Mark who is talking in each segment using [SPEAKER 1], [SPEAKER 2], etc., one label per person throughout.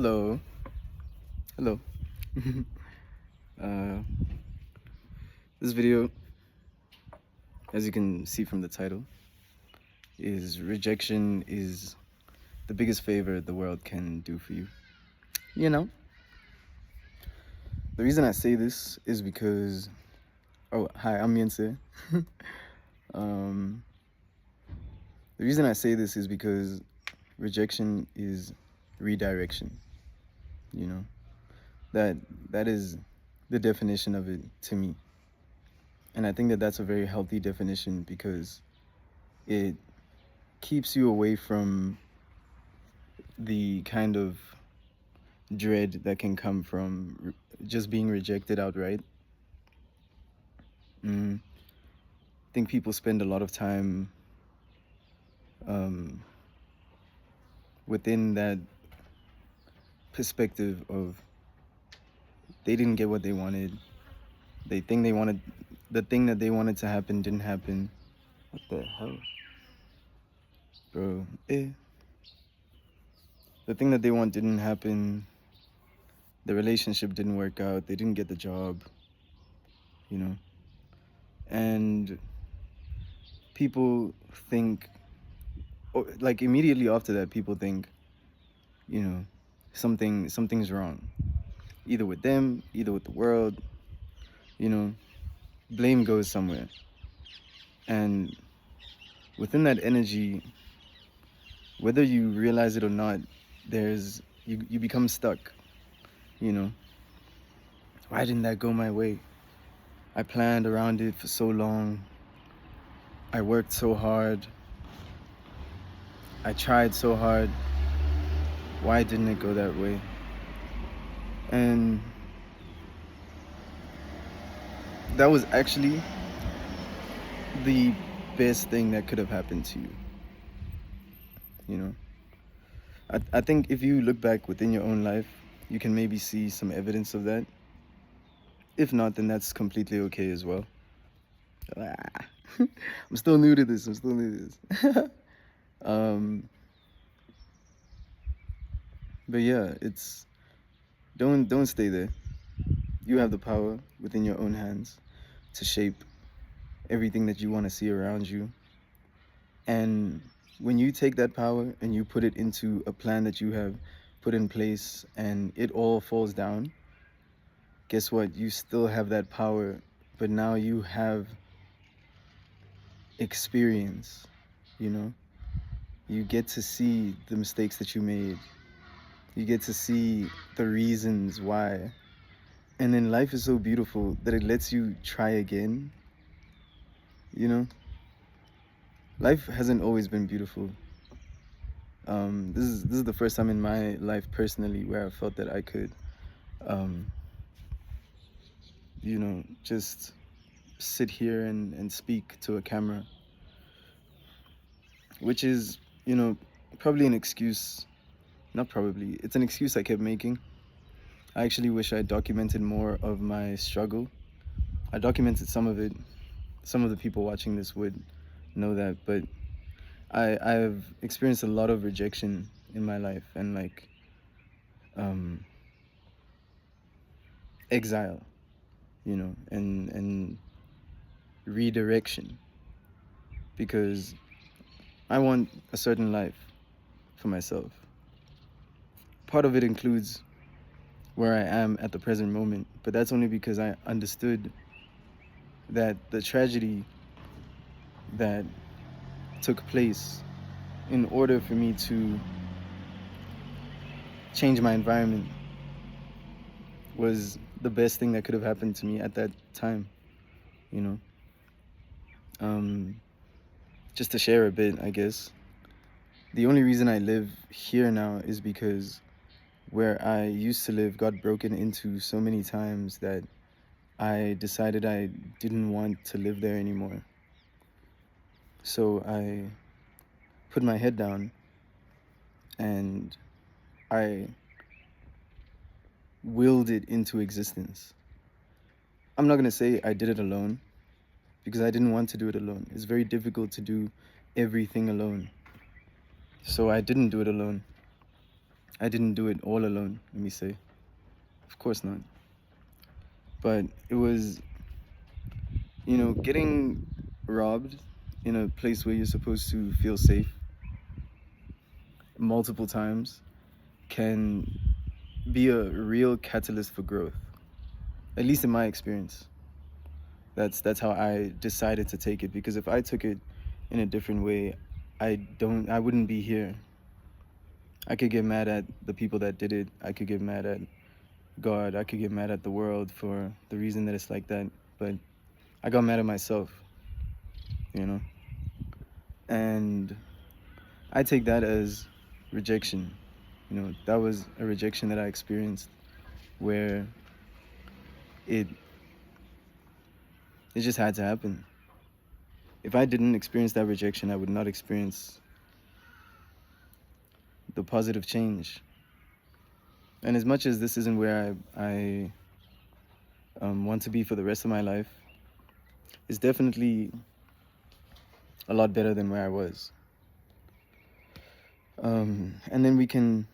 [SPEAKER 1] Hello. Hello. uh, this video, as you can see from the title, is rejection is the biggest favor the world can do for you. You know, the reason I say this is because, oh, hi, I'm Yense. um, the reason I say this is because rejection is redirection. You know, that that is the definition of it to me. And I think that that's a very healthy definition because it keeps you away from the kind of dread that can come from just being rejected outright. I think people spend a lot of time um, within that perspective of they didn't get what they wanted. They think they wanted the thing that they wanted to happen didn't happen. What the hell, bro? The thing that they want didn't happen. The relationship didn't work out. They didn't get the job. You know, and people think, like immediately after that, people think, you know, something's wrong, either with them, either with the world. You know, blame goes somewhere, and within that energy, whether you realize it or not, you become stuck. You know, why didn't that go my way? I planned around it for so long. I worked so hard. I tried so hard. Why didn't it go that way? And that was actually the best thing that could have happened to you. You know, I think if you look back within your own life, you can maybe see some evidence of that. If not, then that's completely okay as well. I'm still new to this. um, but yeah, it's don't stay there. You have the power within your own hands to shape everything that you want to see around you. And when you take that power and you put it into a plan that you have put in place and it all falls down, guess what? You still have that power, but now you have experience, you know? You get to see the mistakes that you made. You get to see the reasons why. And then life is so beautiful that it lets you try again, you know? Life hasn't always been beautiful. This is the first time in my life personally where I felt that I could, just sit here and speak to a camera, which is, probably an excuse. Not probably, it's an excuse I kept making. I actually wish I documented more of my struggle. I documented some of it. Some of the people watching this would know that, but I've experienced a lot of rejection in my life and exile, and redirection, because I want a certain life for myself. Part of it includes where I am at the present moment, but that's only because I understood that the tragedy that took place, in order for me to change my environment, was the best thing that could have happened to me at that time, you know. Just to share a bit, I guess, the only reason I live here now is because where I used to live got broken into so many times that I decided I didn't want to live there anymore. So I put my head down and I willed it into existence. I'm not gonna say I did it alone, because I didn't want to do it alone. It's very difficult to do everything alone. So I didn't do it alone. I didn't do it all alone, let me say. Of course not. But it was, getting robbed in a place where you're supposed to feel safe multiple times can be a real catalyst for growth. At least in my experience. That's how I decided to take it, because if I took it in a different way, I wouldn't be here. I could get mad at the people that did it. I could get mad at God. I could get mad at the world for the reason that it's like that. But I got mad at myself, And I take that as rejection. That was a rejection that I experienced where it just had to happen. If I didn't experience that rejection, I would not experience the positive change. And as much as this isn't where I want to be for the rest of my life, it's definitely a lot better than where I was. And then we can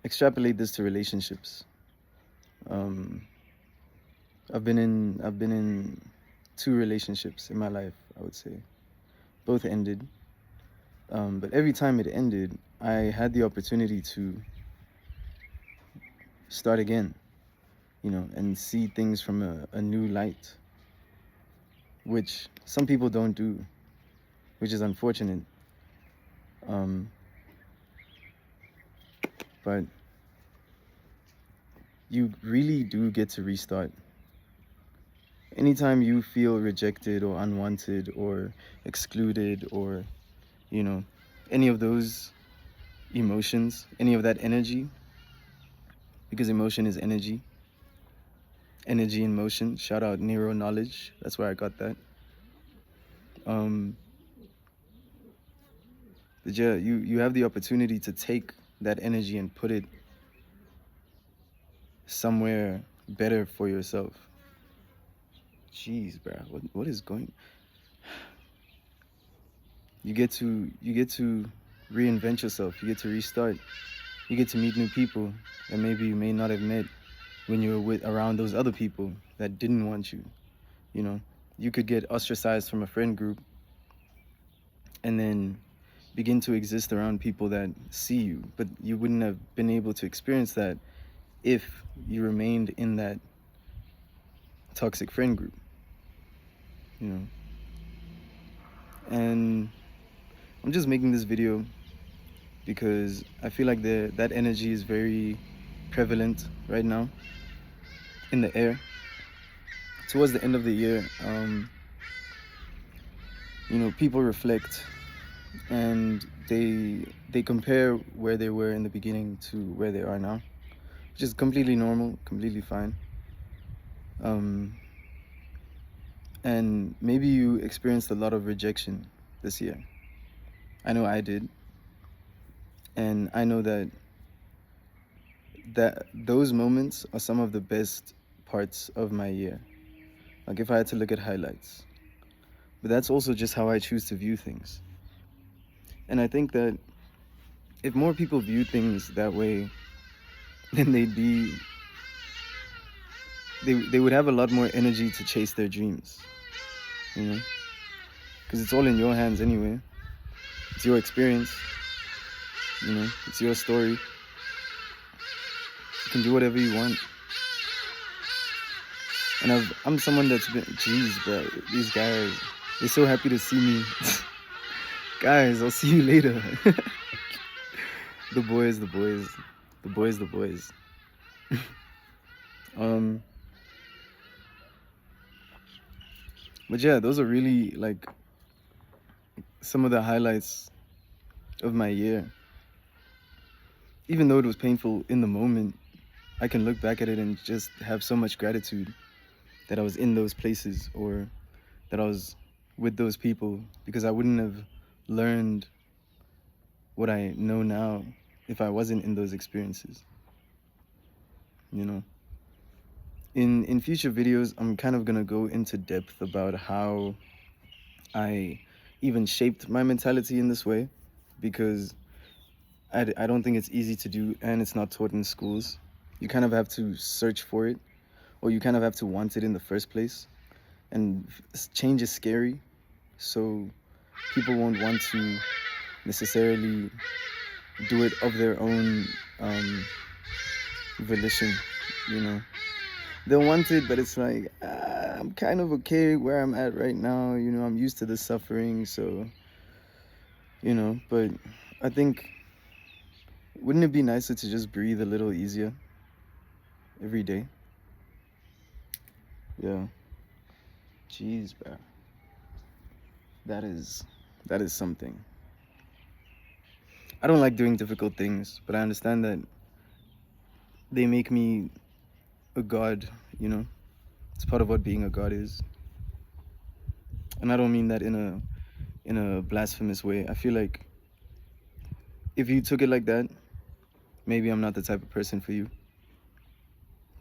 [SPEAKER 1] extrapolate this to relationships. I've been in 2 relationships in my life, I would say. Both ended. But every time it ended, I had the opportunity to start again, and see things from a new light, which some people don't do, which is unfortunate. But you really do get to restart. Anytime you feel rejected or unwanted or excluded or, any of those emotions, any of that energy, because emotion is energy in motion. Shout out neuro knowledge. That's where I got that. But yeah, you have the opportunity to take that energy and put it somewhere better for yourself. Jeez, bro, what is going? You get to reinvent yourself. You get to restart. You get to meet new people that maybe you may not have met when you were around those other people that didn't want you. You could get ostracized from a friend group and then begin to exist around people that see you, but you wouldn't have been able to experience that if you remained in that toxic friend group. And I'm just making this video because I feel like that energy is very prevalent right now in the air. Towards the end of the year, people reflect and they compare where they were in the beginning to where they are now, which is completely normal, completely fine. And maybe you experienced a lot of rejection this year. I know I did. And I know that those moments are some of the best parts of my year. Like if I had to look at highlights. But that's also just how I choose to view things. And I think that if more people view things that way, then they would have a lot more energy to chase their dreams. Because it's all in your hands anyway. It's your experience. It's your story. You can do whatever you want. And I'm someone that's been, jeez, bro, these guys, they're so happy to see me. Guys, I'll see you later. The boys. But yeah, those are really like some of the highlights of my year. Even though it was painful in the moment, I can look back at it and just have so much gratitude that I was in those places or that I was with those people, because I wouldn't have learned what I know now if I wasn't in those experiences. In future videos, I'm kind of gonna go into depth about how I even shaped my mentality in this way, because I don't think it's easy to do, and it's not taught in schools. You kind of have to search for it, or you kind of have to want it in the first place. And change is scary, so people won't want to necessarily do it of their own volition, you know. They'll want it, but it's like, I'm kind of okay where I'm at right now, you know, I'm used to the suffering, so, you know. But I think, wouldn't it be nicer to just breathe a little easier every day? Yeah. Jeez, bro. That is something. I don't like doing difficult things, but I understand that they make me a god, you know. It's part of what being a god is. And I don't mean that in a blasphemous way. I feel like if you took it like that, maybe I'm not the type of person for you.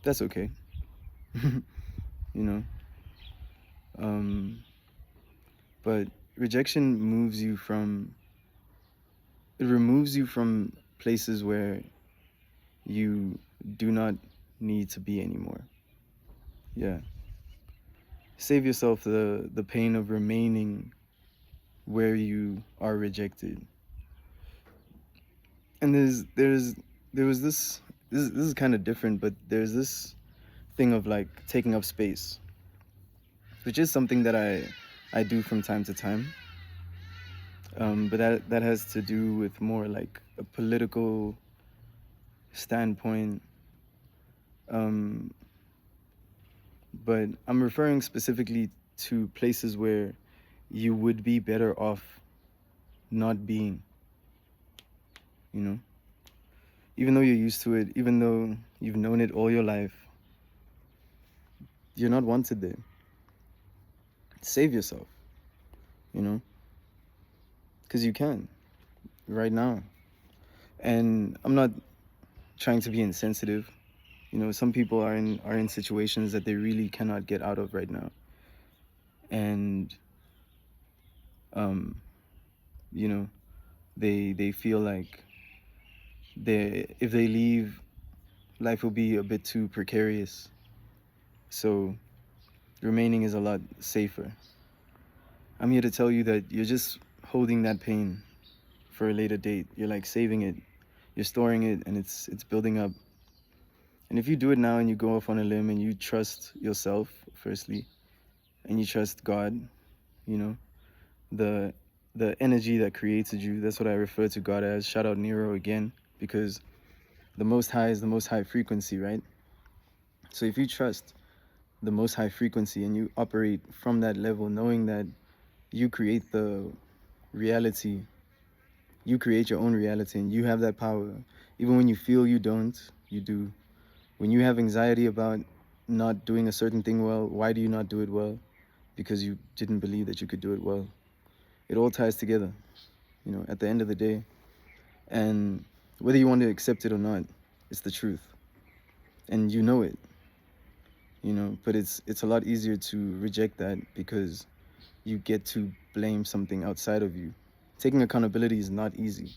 [SPEAKER 1] That's okay. You know. But rejection it removes you from places where you do not need to be anymore. Yeah. Save yourself the pain of remaining where you are rejected. And there was this is kind of different, but there's this thing of like taking up space, which is something that I do from time to time. But that has to do with more like a political standpoint. But I'm referring specifically to places where you would be better off not being, you know? Even though you're used to it, even though you've known it all your life, you're not wanted there. Save yourself, you know? Because you can, right now. And I'm not trying to be insensitive. You know, some people are in situations that they really cannot get out of right now. And you know, they feel like if they leave, life will be a bit too precarious. So remaining is a lot safer. I'm here to tell you that you're just holding that pain for a later date. You're like saving it, you're storing it, and it's building up. And if you do it now and you go off on a limb and you trust yourself firstly, and you trust God, you know, the energy that created you, that's what I refer to God as. Shout out Nero again, because the Most High is the most high frequency, right? So if you trust the most high frequency and you operate from that level, knowing that you create the reality, you create your own reality, and you have that power. Even when you feel you don't, you do. When you have anxiety about not doing a certain thing well, why do you not do it well? Because you didn't believe that you could do it well. It all ties together, you know, at the end of the day. And whether you want to accept it or not, it's the truth. And you know it, you know, but it's a lot easier to reject that because you get to blame something outside of you. Taking accountability is not easy.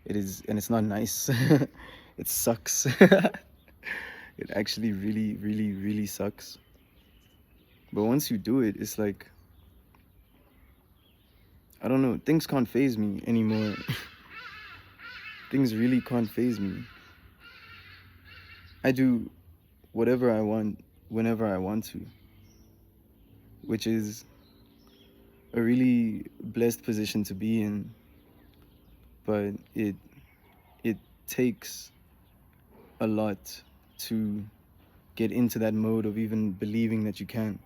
[SPEAKER 1] It is, and it's not nice. It sucks. It actually really, really, really sucks. But once you do it, it's like, I don't know, things can't faze me anymore. Things really can't faze me. I do whatever I want, whenever I want to, which is a really blessed position to be in. But it takes a lot to get into that mode of even believing that you can.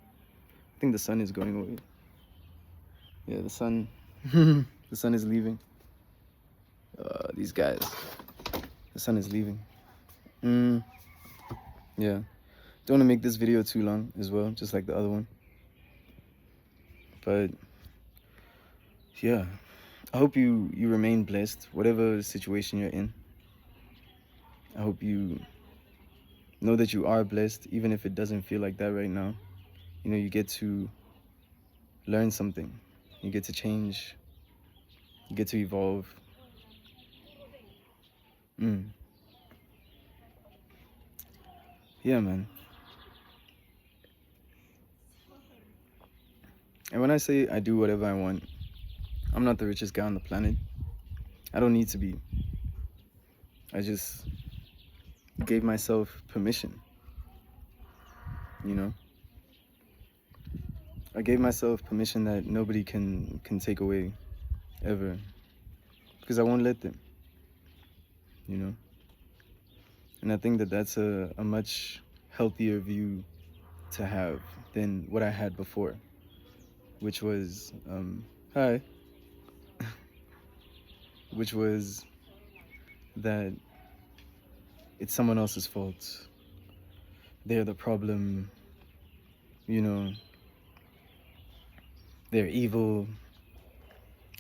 [SPEAKER 1] I think the sun is going away. Yeah, the sun the sun is leaving. These guys, the sun is leaving. Yeah, don't want to make this video too long as well, just like the other one. But yeah, I hope you remain blessed, whatever situation you're in. I hope you know that you are blessed, even if it doesn't feel like that right now. You know, you get to learn something, you get to change, you get to evolve. Mm. Yeah, man. And when I say I do whatever I want, I'm not the richest guy on the planet. I don't need to be. I just gave myself permission, you know? I gave myself permission that nobody can take away ever, because I won't let them, you know? And I think that that's a much healthier view to have than what I had before, which was, hi, which was that it's someone else's fault. They're the problem, you know, they're evil.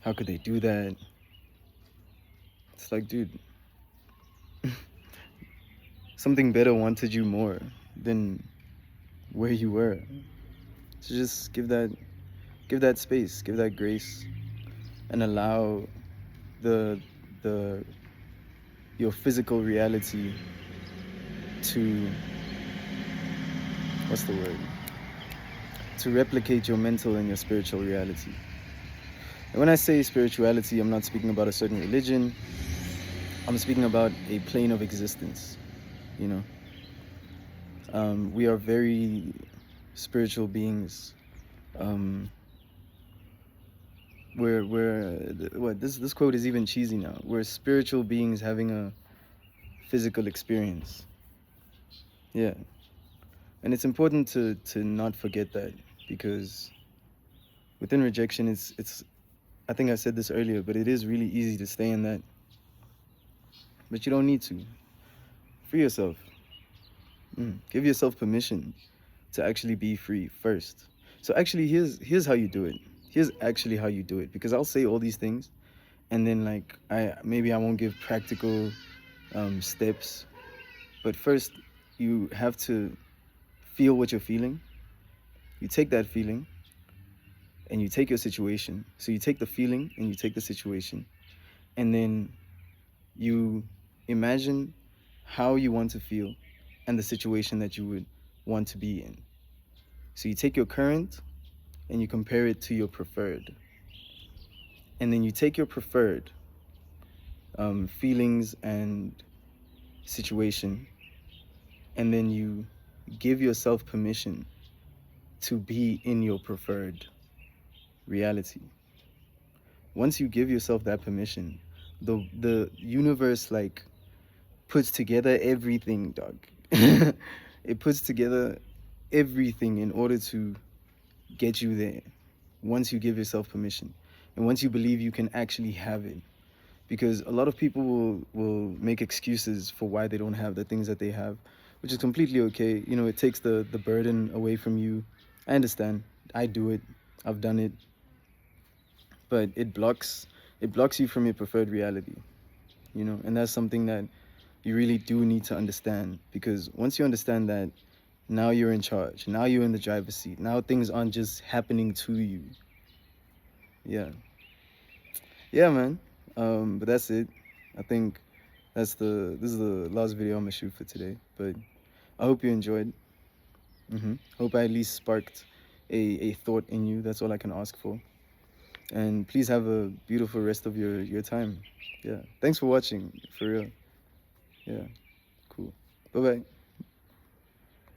[SPEAKER 1] How could they do that? It's like, dude, something better wanted you more than where you were. So just give that space, give that grace, and allow the the your physical reality to, what's the word, to replicate your mental and your spiritual reality. And when I say spirituality, I'm not speaking about a certain religion. I'm speaking about a plane of existence, you know. We are very spiritual beings. We're what, this quote is even cheesy now. We're spiritual beings having a physical experience. Yeah. And it's important to not forget that, because within rejection, it's I think I said this earlier, but it is really easy to stay in that. But you don't need to. Free yourself. Give yourself permission to actually be free first. So actually, here's how you do it. Here's actually how you do it, because I'll say all these things, and then like I won't give practical steps. But first, you have to feel what you're feeling. You take that feeling, and you take your situation. So you take the feeling and you take the situation, and then you imagine how you want to feel and the situation that you would want to be in. So you take your current and you compare it to your preferred. And then you take your preferred feelings and situation, and then you give yourself permission to be in your preferred reality. Once you give yourself that permission, the universe like puts together everything, dog. It puts together everything in order to get you there. Once you give yourself permission, and once you believe you can actually have it, because a lot of people will make excuses for why they don't have the things that they have, which is completely okay. You know, it takes the burden away from you. I understand. I do it. I've done it. But it blocks you from your preferred reality, you know, and that's something that you really do need to understand, because once you understand that, now you're in charge. Now you're in the driver's seat. Now things aren't just happening to you. Yeah. Yeah, man. But that's it. I think this is the last video I'm gonna shoot for today. But I hope you enjoyed. Hope I at least sparked a thought in you. That's all I can ask for. And please have a beautiful rest of your time. Yeah. Thanks for watching. For real. Yeah. Cool. Bye bye.